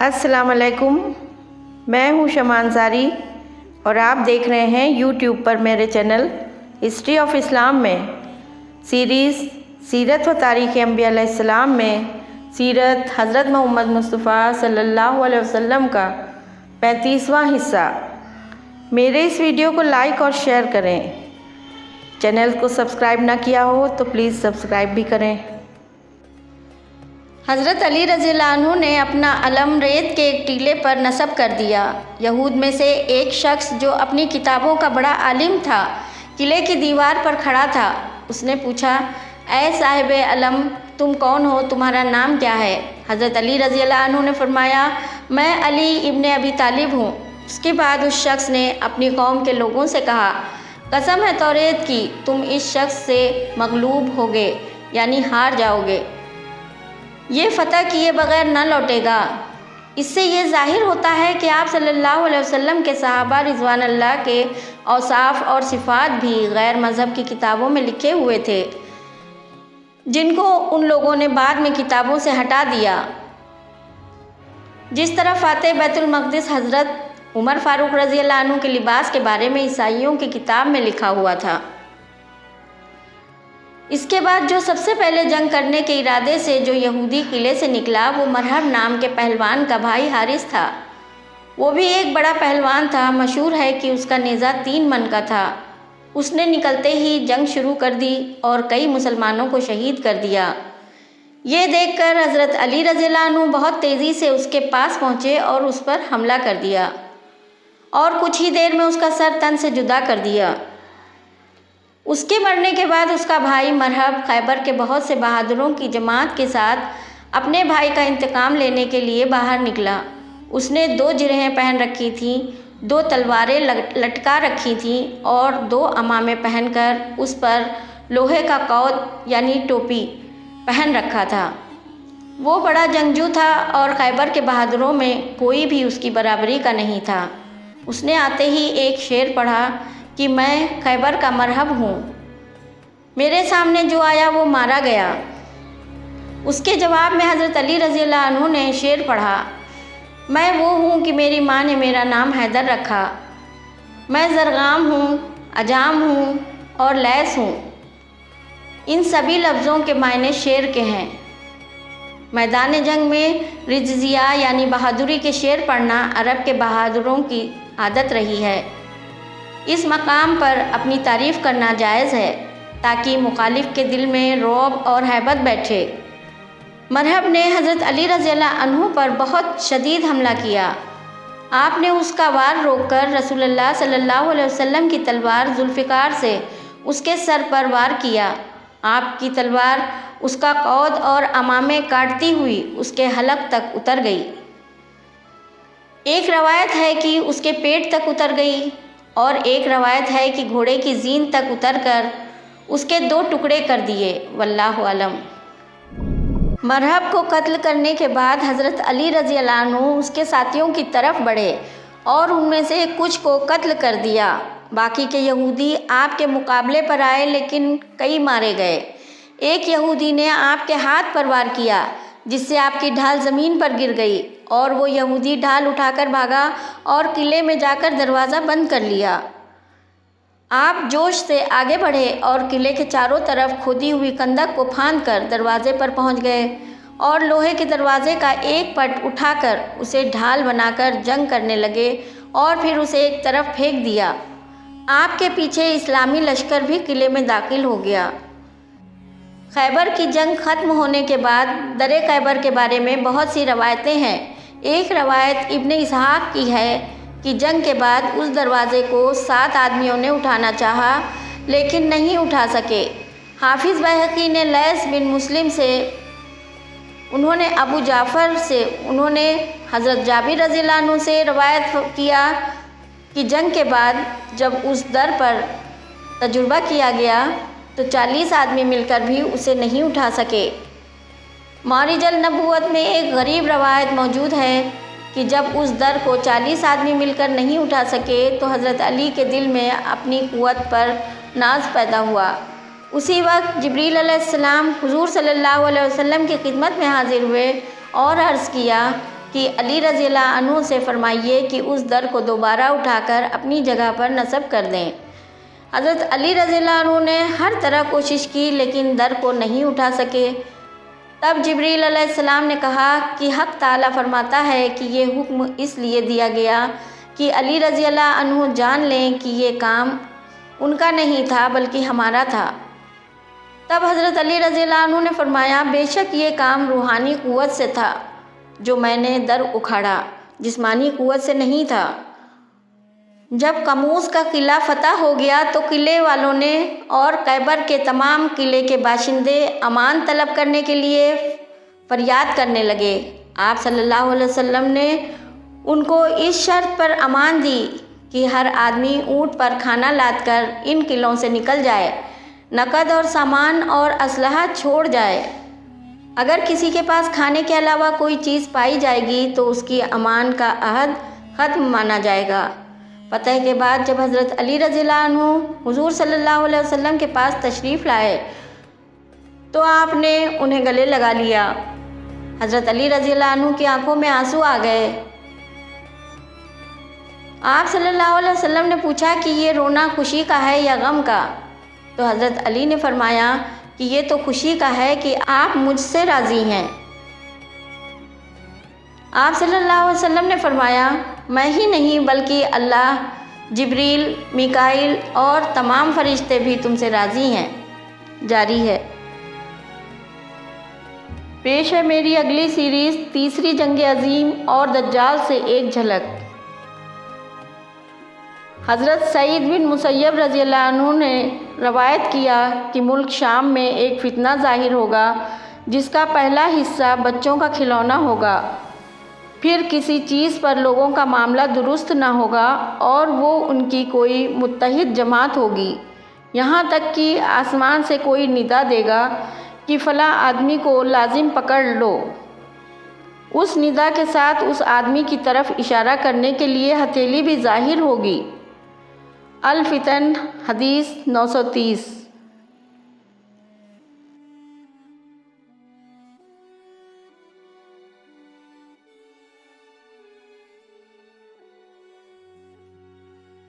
السلام علیکم، میں ہوں شمع انصاری اور آپ دیکھ رہے ہیں یوٹیوب پر میرے چینل ہسٹری آف اسلام میں سیریز سیرت و تاریخ انبیاء علیہ السلام میں سیرت حضرت محمد مصطفیٰ صلی اللہ علیہ وسلم کا 35واں حصہ۔ میرے اس ویڈیو کو لائک اور شیئر کریں۔ چینل کو سبسکرائب نہ کیا ہو تو پلیز سبسکرائب بھی کریں۔ حضرت علی رضی اللہ عنہ نے اپنا علم ریت کے ایک ٹیلے پر نصب کر دیا۔ یہود میں سے ایک شخص جو اپنی کتابوں کا بڑا عالم تھا قلعے کی دیوار پر کھڑا تھا۔ اس نے پوچھا، اے صاحب علم، تم کون ہو؟ تمہارا نام کیا ہے؟ حضرت علی رضی اللہ عنہ نے فرمایا، میں علی ابن ابی طالب ہوں۔ اس کے بعد اس شخص نے اپنی قوم کے لوگوں سے کہا، قسم ہے توریت کی، تم اس شخص سے مغلوب ہوگے، یعنی ہار جاؤ گے۔ یہ فتح کیے بغیر نہ لوٹے گا۔ اس سے یہ ظاہر ہوتا ہے کہ آپ صلی اللہ علیہ وسلم کے صحابہ رضوان اللہ کے اوصاف اور صفات بھی غیر مذہب کی کتابوں میں لکھے ہوئے تھے، جن کو ان لوگوں نے بعد میں کتابوں سے ہٹا دیا۔ جس طرح فاتح بیت المقدس حضرت عمر فاروق رضی اللہ عنہ کے لباس کے بارے میں عیسائیوں کی کتاب میں لکھا ہوا تھا۔ اس کے بعد جو سب سے پہلے جنگ کرنے کے ارادے سے جو یہودی قلعے سے نکلا وہ مرہب نام کے پہلوان کا بھائی حارث تھا۔ وہ بھی ایک بڑا پہلوان تھا۔ مشہور ہے کہ اس کا نیزہ 3 من کا تھا۔ اس نے نکلتے ہی جنگ شروع کر دی اور کئی مسلمانوں کو شہید کر دیا۔ یہ دیکھ کر حضرت علی رضی اللہ عنہ بہت تیزی سے اس کے پاس پہنچے اور اس پر حملہ کر دیا اور کچھ ہی دیر میں اس کا سر تن سے جدا کر دیا۔ اس کے مرنے کے بعد اس کا بھائی مرہب خیبر کے بہت سے بہادروں کی جماعت کے ساتھ اپنے بھائی کا انتقام لینے کے لیے باہر نکلا۔ اس نے 2 جرحیں پہن رکھی تھیں، 2 تلواریں لٹکا رکھی تھیں اور 2 عمامے پہن کر اس پر لوہے کا قود یعنی ٹوپی پہن رکھا تھا۔ وہ بڑا جنگجو تھا اور خیبر کے بہادروں میں کوئی بھی اس کی برابری کا نہیں تھا۔ اس نے آتے ہی ایک شعر پڑھا کہ میں خیبر کا مرہب ہوں، میرے سامنے جو آیا وہ مارا گیا۔ اس کے جواب میں حضرت علی رضی اللہ عنہ نے شعر پڑھا، میں وہ ہوں کہ میری ماں نے میرا نام حیدر رکھا، میں زرغام ہوں، اجام ہوں اور لیث ہوں۔ ان سبھی لفظوں کے معنی شعر کے ہیں۔ میدان جنگ میں رجزیہ یعنی بہادری کے شعر پڑھنا عرب کے بہادروں کی عادت رہی ہے۔ اس مقام پر اپنی تعریف کرنا جائز ہے تاکہ مخالف کے دل میں رعب اور ہیبت بیٹھے۔ مرہب نے حضرت علی رضی اللہ عنہ پر بہت شدید حملہ کیا۔ آپ نے اس کا وار روک کر رسول اللہ صلی اللہ علیہ وسلم کی تلوار ذوالفقار سے اس کے سر پر وار کیا۔ آپ کی تلوار اس کا قود اور عمامے کاٹتی ہوئی اس کے حلق تک اتر گئی۔ ایک روایت ہے کہ اس کے پیٹ تک اتر گئی اور ایک روایت ہے کہ گھوڑے کی زین تک اتر کر اس کے 2 ٹکڑے کر دیے، واللہ اعلم۔ مرہب کو قتل کرنے کے بعد حضرت علی رضی اللہ عنہ اس کے ساتھیوں کی طرف بڑھے اور ان میں سے کچھ کو قتل کر دیا۔ باقی کے یہودی آپ کے مقابلے پر آئے لیکن کئی مارے گئے۔ ایک یہودی نے آپ کے ہاتھ پر وار کیا جس سے آپ کی ڈھال زمین پر گر گئی اور وہ یہودی ڈھال اٹھا کر بھاگا اور قلعے میں جا کر دروازہ بند کر لیا۔ آپ جوش سے آگے بڑھے اور قلعے کے چاروں طرف کھودی ہوئی خندق کو پھاند کر دروازے پر پہنچ گئے اور لوہے کے دروازے کا ایک پٹ اٹھا کر اسے ڈھال بنا کر جنگ کرنے لگے اور پھر اسے ایک طرف پھینک دیا۔ آپ کے پیچھے اسلامی لشکر بھی قلعے میں داخل ہو گیا۔ خیبر کی جنگ ختم ہونے کے بعد درِ خیبر کے بارے میں بہت سی روایتیں ہیں۔ ایک روایت ابن اسحاق کی ہے کہ جنگ کے بعد اس دروازے کو 7 آدمیوں نے اٹھانا چاہا لیکن نہیں اٹھا سکے۔ حافظ بہقی نے لیث بن مسلم سے، انہوں نے ابو جعفر سے، انہوں نے حضرت جابر رضی اللہ عنہ سے روایت کیا کہ جنگ کے بعد جب اس در پر تجربہ کیا گیا تو 40 آدمی مل کر بھی اسے نہیں اٹھا سکے۔ معرج النبوت میں ایک غریب روایت موجود ہے کہ جب اس در کو 40 آدمی مل کر نہیں اٹھا سکے تو حضرت علی کے دل میں اپنی قوت پر ناز پیدا ہوا۔ اسی وقت جبریل علیہ السلام حضور صلی اللہ علیہ وسلم کی خدمت میں حاضر ہوئے اور عرض کیا کہ علی رضی اللہ عنہ سے فرمائیے کہ اس در کو دوبارہ اٹھا کر اپنی جگہ پر نصب کر دیں۔ حضرت علی رضی اللہ عنہ نے ہر طرح کوشش کی لیکن در کو نہیں اٹھا سکے۔ تب جبریل علیہ السلام نے کہا کہ حق تعالیٰ فرماتا ہے کہ یہ حکم اس لیے دیا گیا کہ علی رضی اللہ عنہ جان لیں کہ یہ کام ان کا نہیں تھا بلکہ ہمارا تھا۔ تب حضرت علی رضی اللہ عنہ نے فرمایا بے شک یہ کام روحانی قوت سے تھا جو میں نے در اکھاڑا، جسمانی قوت سے نہیں تھا۔ جب قموس کا قلعہ فتح ہو گیا تو قلعے والوں نے اور خیبر کے تمام قلعے کے باشندے امان طلب کرنے کے لیے فریاد کرنے لگے۔ آپ صلی اللہ علیہ وسلم نے ان کو اس شرط پر امان دی کہ ہر آدمی اونٹ پر کھانا لاد کر ان قلعوں سے نکل جائے، نقد اور سامان اور اسلحہ چھوڑ جائے۔ اگر کسی کے پاس کھانے کے علاوہ کوئی چیز پائی جائے گی تو اس کی امان کا عہد ختم مانا جائے گا۔ فتح کے بعد جب حضرت علی رضی اللہ عنہ حضور صلی اللہ علیہ وسلم کے پاس تشریف لائے تو آپ نے انہیں گلے لگا لیا۔ حضرت علی رضی اللہ عنہ کی آنکھوں میں آنسو آ گئے۔ آپ صلی اللہ علیہ وسلم نے پوچھا کہ یہ رونا خوشی کا ہے یا غم کا؟ تو حضرت علی نے فرمایا کہ یہ تو خوشی کا ہے کہ آپ مجھ سے راضی ہیں۔ آپ صلی اللہ علیہ وسلم نے فرمایا میں ہی نہیں بلکہ اللہ، جبریل، میکائیل اور تمام فرشتے بھی تم سے راضی ہیں۔ جاری ہے۔ پیش ہے میری اگلی سیریز تیسری جنگ عظیم اور دجال سے ایک جھلک۔ حضرت سعید بن مسیب رضی اللہ عنہ نے روایت کیا کہ ملک شام میں ایک فتنہ ظاہر ہوگا جس کا پہلا حصہ بچوں کا کھلونا ہوگا، پھر کسی چیز پر لوگوں کا معاملہ درست نہ ہوگا اور وہ ان کی کوئی متحد جماعت ہوگی، یہاں تک کہ آسمان سے کوئی ندا دے گا کہ فلاں آدمی کو لازم پکڑ لو۔ اس ندا کے ساتھ اس آدمی کی طرف اشارہ کرنے کے لیے ہتھیلی بھی ظاہر ہوگی۔ الفتن، حدیث 930۔